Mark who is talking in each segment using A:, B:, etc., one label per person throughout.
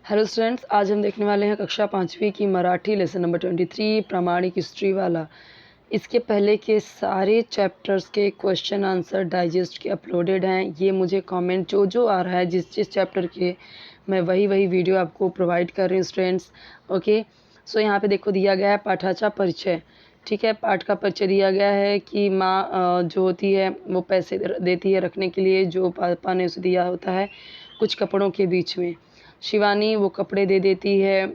A: Hello students, आज हम देखने वाले हैं कक्षा 5वीं की मराठी लेसन नंबर 23 प्रामाणिक हिस्ट्री वाला। इसके पहले के सारे चैप्टर्स के क्वेश्चन आंसर डाइजेस्ट के अपलोडेड हैं। ये मुझे कमेंट जो आ रहा है जिस चैप्टर के, मैं वही वीडियो आपको प्रोवाइड कर रही हूँ स्टूडेंट्स। ओके, सो यहाँ पे देखो दिया गया है पाठाचा परिचय। ठीक है, पाठ का परिचय दिया गया है कि माँ जो होती है वो पैसे देती है रखने के लिए, जो पापा ने उसे दिया होता है कुछ कपड़ों के बीच में। शिवानी वो कपड़े दे देती है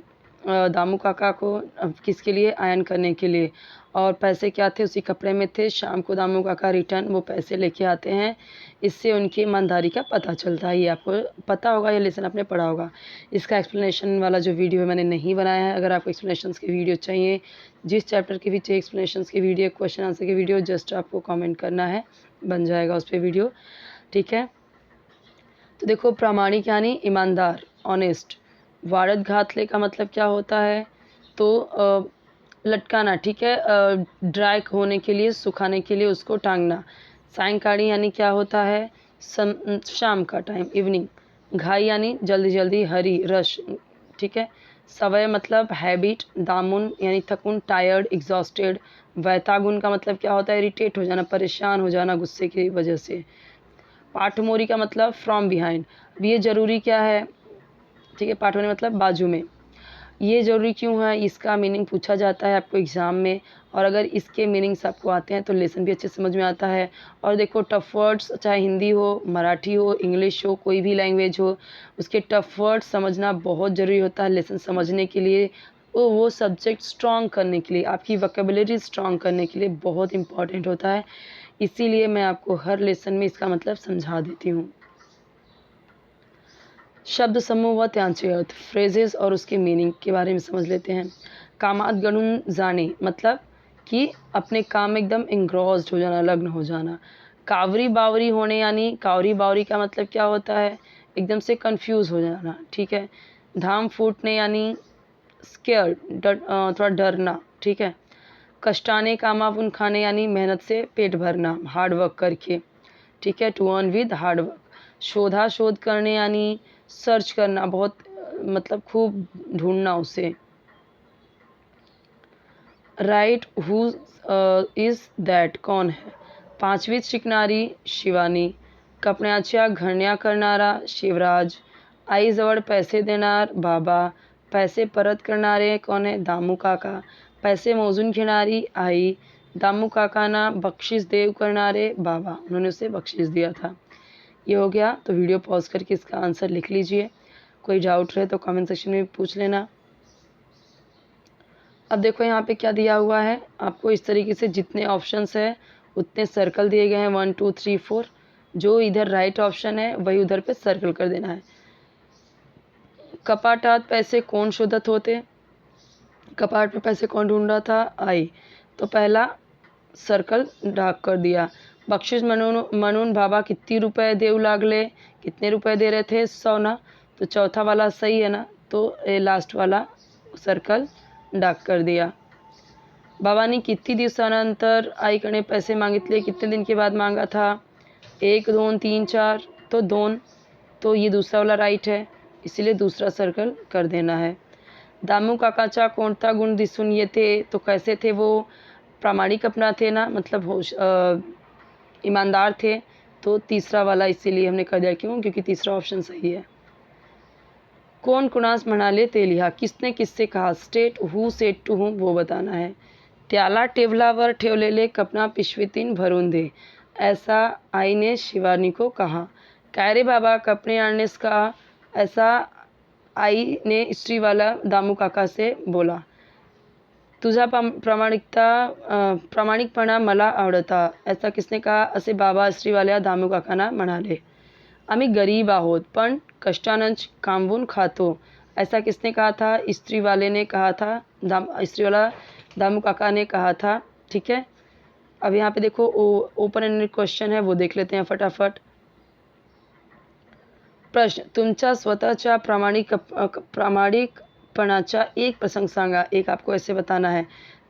A: दामू काका को, किसके लिए, आयन करने के लिए। और पैसे क्या थे, उसी कपड़े में थे। शाम को दामू काका रिटर्न वो पैसे लेके आते हैं। इससे उनकी ईमानदारी का पता चलता है। ये आपको पता होगा, ये लेसन आपने पढ़ा होगा। इसका एक्सप्लेनेशन वाला जो वीडियो है मैंने नहीं बनाया है। अगर आपको एक्सप्लेनेशन की वीडियो चाहिए, जिस चैप्टर की भी चाहिए एक्सप्लेनेशन की वीडियो, क्वेश्चन आंसर की वीडियो, जस्ट आपको कॉमेंट करना है, बन जाएगा उस पर वीडियो। ठीक है, तो देखो प्रामाणिक यानी ईमानदार, ऑनेस्ट। वारद घातले का मतलब क्या होता है, तो लटकाना। ठीक है, ड्राई होने के लिए, सुखाने के लिए उसको टांगना। सायंकाली यानी क्या होता है, शाम का टाइम, इवनिंग। घाई यानी जल्दी जल्दी, हरी, रश। ठीक है, सवय मतलब हैबिट। दामुन यानी थकुन, टायर्ड, एग्जॉस्टेड। वैतागुन का मतलब क्या होता है, इरिटेट हो जाना, परेशान हो जाना गुस्से की वजह से। पाठमोरी का मतलब फ्रॉम बिहाइंड। अब ये ज़रूरी क्या है, ठीक है, पाठमोरी मतलब बाजू में। ये ज़रूरी क्यों है, इसका मीनिंग पूछा जाता है आपको एग्ज़ाम में। और अगर इसके मीनिंग्स आपको आते हैं तो लेसन भी अच्छे समझ में आता है। और देखो टफ वर्ड्स, चाहे हिंदी हो, मराठी हो, इंग्लिश हो, कोई भी लैंग्वेज हो, उसके टफ वर्ड्स समझना बहुत ज़रूरी होता है लेसन समझने के लिए। वो सब्जेक्ट स्ट्रॉन्ग करने के लिए, आपकी वोकेबुलरी स्ट्रॉन्ग करने के लिए बहुत इंपॉर्टेंट होता है। इसीलिए मैं आपको हर लेसन में इसका मतलब समझा देती हूँ। शब्द समूह व त्यांचे अर्थ, फ्रेजेस और उसके मीनिंग के बारे में समझ लेते हैं। कामात गणून जाने मतलब कि अपने काम में एकदम इंग्रॉस्ड हो जाना, लग्न हो जाना। कावरी बावरी होने यानी कावरी बावरी का मतलब क्या होता है, एकदम से कंफ्यूज हो जाना। ठीक है, धाम फूटने यानी स्केयर्ड, थोड़ा डरना। ठीक है, कष्टाने कामापुन खाने यानी मेहनत से पेट भरना, हार्ड वर्क करके। ठीक है, to earn with hard work. शोधा शोध करने यानी सर्च करना, बहुत मतलब खूब ढूंढना उसे। राइट, हु इज दैट, कौन है। पांचवी शिकणारी शिवानी। कपड्याच्या घरण्या करणारा शिवराज। आईजवळ पैसे देणार बाबा। पैसे परत करणारे कौन है, दामू काका। पैसे मोजून घेणारी आई। दामू काकांना बक्षीस देव करणारे बाबा, उन्होंने उसे बख्शीश दिया था। ये हो गया, तो वीडियो पॉज करके इसका आंसर लिख लीजिए। कोई डाउट रहे तो कमेंट सेक्शन में पूछ लेना। अब देखो यहाँ पे क्या दिया हुआ है आपको, इस तरीके से जितने ऑप्शंस है उतने सर्कल दिए गए हैं, 1 2 3 4। जो इधर राइट ऑप्शन है वही उधर पे सर्कल कर देना है। कपाटात पैसे कौन शोधत होते, कपाट में पैसे कौन ढूंढ रहा था, आई, तो पहला सर्कल डार्क कर दिया। बक्षीस म्हणून बाबा कितने रुपए देऊ लागले, कितने रुपए दे रहे थे, 100 ना, तो चौथा वाला सही है ना, तो ये लास्ट वाला सर्कल डार्क कर दिया। बाबांनी किती दिवसानंतर आईकडे पैसे मागितले, कितने दिन के बाद मांगा था, 1 2 3 4, तो 2, तो ये दूसरा वाला राइट है, इसीलिए दूसरा सर्कल कर देना है। दामू काकाचा कोणता गुण दिसून येते, तो कैसे थे वो, प्रामाणिक अपना थे ना, मतलब ईमानदार थे, तो तीसरा वाला इसीलिए हमने कर दिया, क्यों, क्योंकि तीसरा ऑप्शन सही है। कोण कुणास म्हणाले ते लिहा, किसने किससे कहा, state who said to whom, वो बताना है। त्याला टेबलावर ठेवलेले कपना पिशवीतीन भरून दे, ऐसा आई ने शिवानी को कहा। काय रे बाबा कपड़े आणनेस का, ऐसा आई ने स्त्री वाला दामू काका से बोला। तुझा प्रामाणिकपणा मला आवडता, ऐसा किसने कहा, असे बाबा स्त्रीवाल्या दामू काकांना म्हणाले। आम्ही गरीब आहोत पण कष्टानं कामवून खातो, ऐसा किसने कहा था, स्त्री वाले ने कहा था, स्त्री वाला दामू काका ने कहा था। ठीक है, अब यहाँ पे देखो ओपन एंडेड क्वेश्चन है, वो देख लेते हैं फटाफट। प्रश्न, तुमच्या स्वतःच्या प्रामाणिकपणाचा एक प्रसंग सांगा। एक आपको ऐसे बताना है।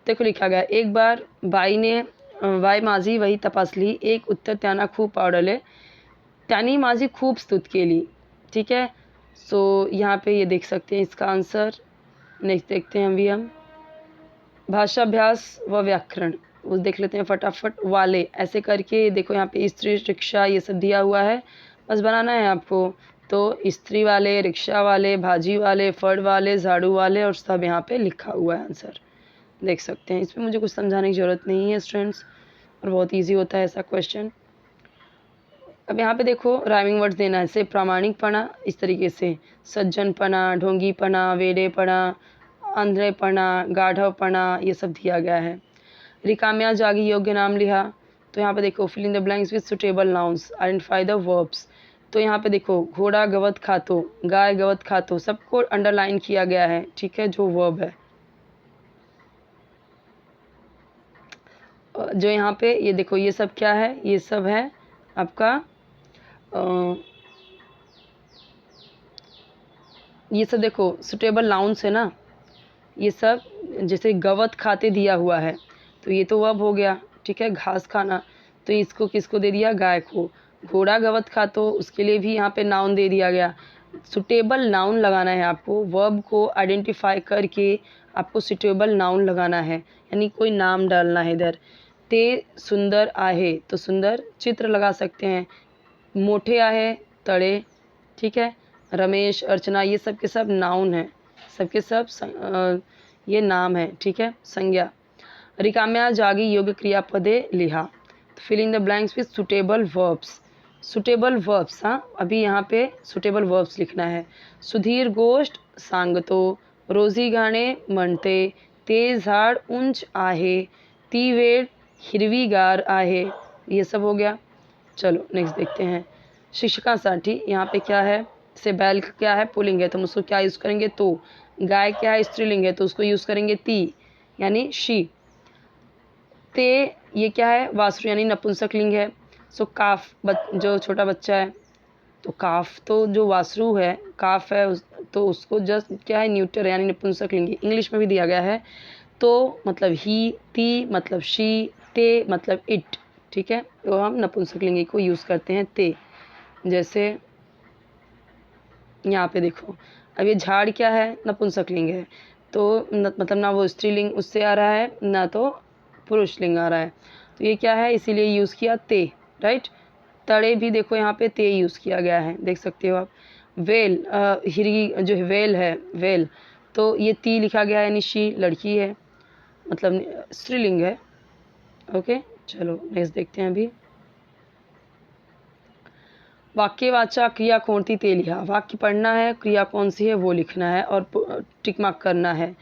A: देखो लिखा गया, एक बार बाईने बाई माझी वही तपासली, एक उत्तर त्यांना खूप आवडले, त्यांनी माझी खूप स्तुत केली। ठीक है, सो यहाँ पे ये देख सकते हैं इसका आंसर। नेक्स्ट देखते हैं अभी हम भाषाभ्यास व व्याकरण, वो देख लेते हैं फटाफट। वाले ऐसे करके देखो यहाँ पे स्त्री रिक्शा ये सब दिया हुआ है, बस बनाना है आपको। तो स्त्री वाले, रिक्शा वाले, भाजी वाले, फड़ वाले, झाड़ू वाले, और सब यहाँ पे लिखा हुआ है आंसर, देख सकते हैं। इसमें मुझे कुछ समझाने की ज़रूरत नहीं है स्टूडेंट्स, और बहुत ईजी होता है ऐसा क्वेश्चन। अब यहाँ पे देखो राइमिंग वर्ड्स देना है, जैसे प्रामाणिकपना इस तरीके से, सज्जनपना, ढोंगीपना, वेड़ेपना, आंध्रेपना, गाढ़वपना, ये सब दिया गया है। रिकाम्या जागी योग्य नाम लिहा, तो यहाँ पे देखो fill in the blanks with suitable nouns, identify the verbs. तो यहाँ पे देखो घोड़ा गवत खातो, गाय गवत खातो, सबको अंडरलाइन किया गया है, ठीक है, जो वर्ब है। जो यहाँ पे ये देखो ये सब क्या है, ये सब है आपका ये सब देखो सुटेबल नाउन्स है ना, ये सब। जैसे गवत खाते दिया हुआ है तो ये तो वर्ब हो गया, ठीक है, घास खाना, तो इसको किसको दे दिया, गाय को। घोड़ा गवत खातो, उसके लिए भी यहाँ पे नाउन दे दिया गया। सुटेबल नाउन लगाना है आपको, वर्ब को आइडेंटिफाई करके आपको सुटेबल नाउन लगाना है, यानी कोई नाम डालना है इधर। ते सुंदर आहे, तो सुंदर चित्र लगा सकते हैं। मोठे आहे, तड़े, ठीक है। रमेश, अर्चना, ये सब के सब नाउन है, सबके सब ये नाम है, ठीक है, संज्ञा। रिकाम्या जागी योग्य क्रियापदे लिहा, fill in the blanks with suitable verbs. Suitable verbs, हाँ, अभी यहाँ पे सुटेबल वर्ब्स लिखना है। सुधीर गोष्ठ सांगतो, रोजी गाणे म्हणते, ते झाड उंच आहे, ती वेळ हिरवीगार आहे, ये सब हो गया। चलो नेक्स्ट देखते हैं। शिक्षकांसाठी, यहाँ पे क्या है, से बैल क्या है, पुल्लिंग है, तो हम उसको क्या यूज़ करेंगे, तो। गाय क्या है, स्त्रीलिंग है, तो उसको यूज़ करेंगे ती, यानी शी। ते ये क्या है, वासु यानी नपुंसकलिंग है। सो काफ जो छोटा बच्चा है, तो काफ तो जो वासु है, काफ है तो उसको जस्ट क्या है, न्यूटर यानी नपुंसकलिंग, इंग्लिश में भी दिया गया है। तो मतलब ही, ती मतलब शी, ते मतलब इट, ठीक है, तो हम नपुंसकलिंग को यूज़ करते हैं ते। जैसे यहाँ पे देखो, अब ये झाड़ क्या है, नपुंसकलिंग है, तो मतलब ना वो स्त्रीलिंग उससे आ रहा है ना तो पुरुष लिंग आ रहा है, तो ये क्या है, इसीलिए यूज़ किया ते, राइट। तड़े भी देखो यहाँ पे ते यूज़ किया गया है, देख सकते हो आप। वेल, हिरगी जो वेल है, वेल, तो ये ती लिखा गया है, यानी शी लड़की है, मतलब स्त्रीलिंग है। ओके, चलो नेक्स्ट देखते हैं अभी। वाक्यवाचा क्रिया कोणती ते लिहा, वाक्य पढ़ना है, क्रिया कौन सी है वो लिखना है और टिक मार्क करना है।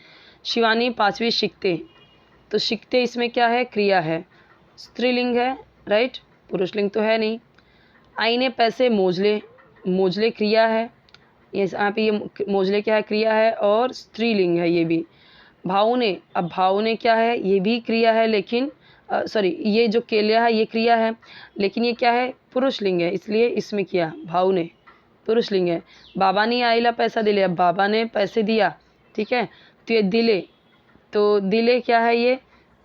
A: शिवानी 5वीं शिकते, तो शिकते इसमें क्या है, क्रिया है, स्त्रीलिंग है, राइट, पुरुषलिंग तो है नहीं। आई ने पैसे मोजले, मोजले क्रिया है, ये यहाँ पे ये मोजले क्या है, क्रिया है, और स्त्रीलिंग है ये भी। भाऊ ने, अब भाऊ ने क्या है, ये भी क्रिया है, लेकिन सॉरी ये जो केलिया है ये क्रिया है, लेकिन ये क्या है, पुरुषलिंग है, इसलिए इसमें किया, भाऊ ने पुरुषलिंग है। बाबा ने आईला पैसा दिले, अब बाबा ने पैसे दिया, ठीक है, तो ये दिले, तो दिले क्या है ये,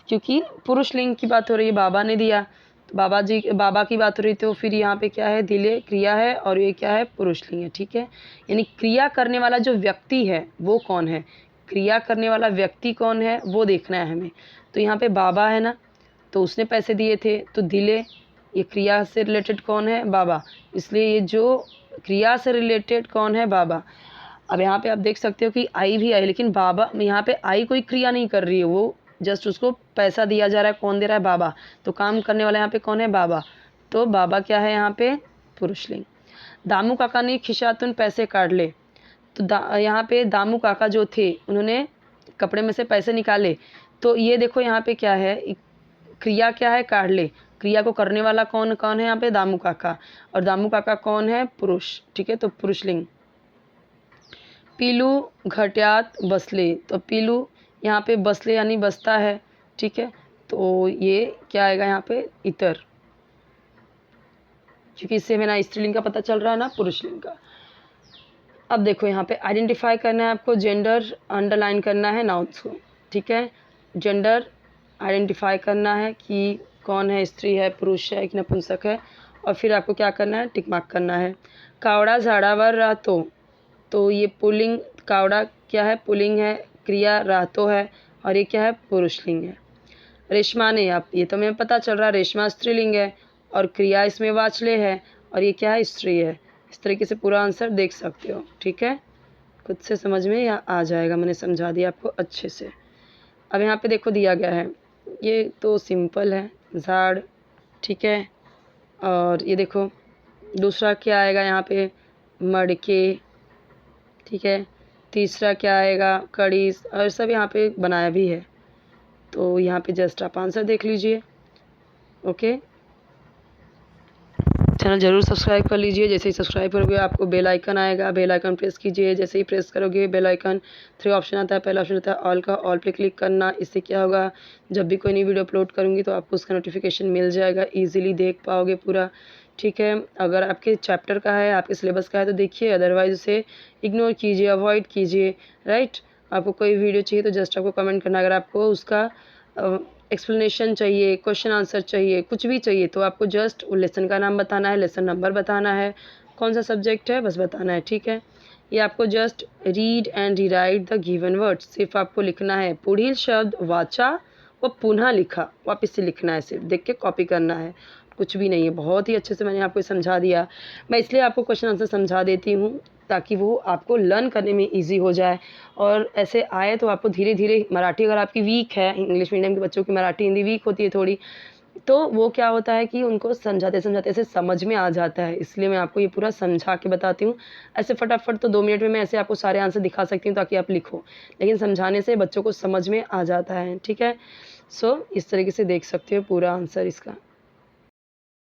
A: क्योंकि पुरुषलिंग की बात हो रही है, बाबा ने दिया, तो बाबा जी, बाबा की बात हो रही, तो फिर यहाँ पे क्या है, दिले क्रिया है, और ये क्या है, पुरुषलिंग है, ठीक है। यानी क्रिया करने वाला जो व्यक्ति है वो कौन है, क्रिया करने वाला व्यक्ति कौन है वो देखना है हमें। तो यहाँ पे बाबा है ना, तो उसने पैसे दिए थे, तो दिले, ये क्रिया से रिलेटेड कौन है, बाबा, इसलिए ये जो क्रिया से रिलेटेड कौन है, बाबा। अब यहाँ पे आप देख सकते हो कि आई भी आई, लेकिन बाबा यहाँ पे आई कोई क्रिया नहीं कर रही है, वो जस्ट उसको पैसा दिया जा रहा है, कौन दे रहा है, बाबा, तो काम करने वाला यहाँ पे कौन है, बाबा, तो बाबा क्या है यहाँ पे, पुरुषलिंग। दामू काका ने खिशातुन पैसे काट ले, तो यहाँ पे दामू काका जो थे उन्होंने कपड़े में से पैसे निकाले, तो ये देखो यहाँ पे क्या है, क्रिया क्या है, काट ले, क्रिया को करने वाला कौन कौन है यहाँ पे, दामू काका, और दामू काका कौन है, पुरुष, ठीक है, तो पुरुषलिंग। पीलू घट्यात बसले, तो पीलू यहाँ पे बसले यानी बसता है, ठीक है, तो ये क्या आएगा यहाँ पे, इतर, क्योंकि इससे हमें ना स्त्रीलिंग का पता चल रहा है ना पुरुषलिंग का। अब देखो यहाँ पे आइडेंटिफाई करना है आपको, जेंडर अंडरलाइन करना है नाउन्स को, ठीक है, जेंडर आइडेंटिफाई करना है कि कौन है, स्त्री है, पुरुष है कि नपुंसक है, और फिर आपको क्या करना है, टिक मार्क करना है। कावड़ा झाड़ावर रातो, तो ये पुल्लिंग कावड़ा क्या है, पुल्लिंग है, क्रिया रातो है, और ये क्या है, पुरुषलिंग है। रेशमा ने, आप ये तो हमें पता चल रहा है, रेशमा स्त्रीलिंग है और क्रिया इसमें वाचले है, और ये क्या है, स्त्री है। इस तरीके से पूरा आंसर देख सकते हो, ठीक है। खुद से समझ में या आ जाएगा, मैंने समझा दिया आपको अच्छे से। अब यहाँ पे देखो दिया गया है, ये तो सिंपल है, झाड़, ठीक है। और ये देखो दूसरा क्या आएगा यहाँ पे, मड़के, ठीक है। तीसरा क्या आएगा, कड़ी, और सब यहाँ पे बनाया भी है। तो यहाँ पे जस्ट आप आंसर देख लीजिए। ओके, चैनल ज़रूर सब्सक्राइब कर लीजिए। जैसे ही सब्सक्राइब करोगे आपको बेल आइकन आएगा, बेल आइकन प्रेस कीजिए। जैसे ही प्रेस करोगे बेल आइकन, 3 ऑप्शन आता है, पहला ऑप्शन होता है ऑल का, ऑल पे क्लिक करना। इससे क्या होगा, जब भी कोई नई वीडियो अपलोड करूँगी तो आपको उसका नोटिफिकेशन मिल जाएगा, ईजिली देख पाओगे पूरा, ठीक है। अगर आपके चैप्टर का है, आपके सिलेबस का है तो देखिए, अदरवाइज उसे इग्नोर कीजिए, अवॉइड कीजिए, राइट। आपको कोई वीडियो चाहिए तो जस्ट आपको कमेंट करना। अगर आपको उसका एक्सप्लेनेशन चाहिए, क्वेश्चन आंसर चाहिए, कुछ भी चाहिए, तो आपको जस्ट लेसन का नाम बताना है, लेसन नंबर बताना है, कौन सा सब्जेक्ट है, बस बताना है, ठीक है। ये आपको just read and rewrite the given words, सिर्फ आपको लिखना है। पुढ़ील शब्द वाचा व पुनः लिखा, वापस से लिखना है, सिर्फ देख के कॉपी करना है, कुछ भी नहीं है। बहुत ही अच्छे से मैंने आपको समझा दिया। मैं इसलिए आपको क्वेश्चन आंसर समझा देती हूँ ताकि वो आपको लर्न करने में ईजी हो जाए, और ऐसे आए तो आपको धीरे धीरे मराठी, अगर आपकी वीक है, इंग्लिश मीडियम के बच्चों की मराठी हिंदी वीक होती है थोड़ी, तो वो क्या होता है कि उनको समझाते समझाते ऐसे समझ में आ जाता है। इसलिए मैं आपको ये पूरा समझा के बताती हूँ। ऐसे फटाफट तो 2 मिनट में मैं ऐसे आपको सारे आंसर दिखा सकती हूँ ताकि आप लिखो, लेकिन समझाने से बच्चों को समझ में आ जाता है, ठीक है। सो इस तरीके से देख सकते हो पूरा आंसर इसका।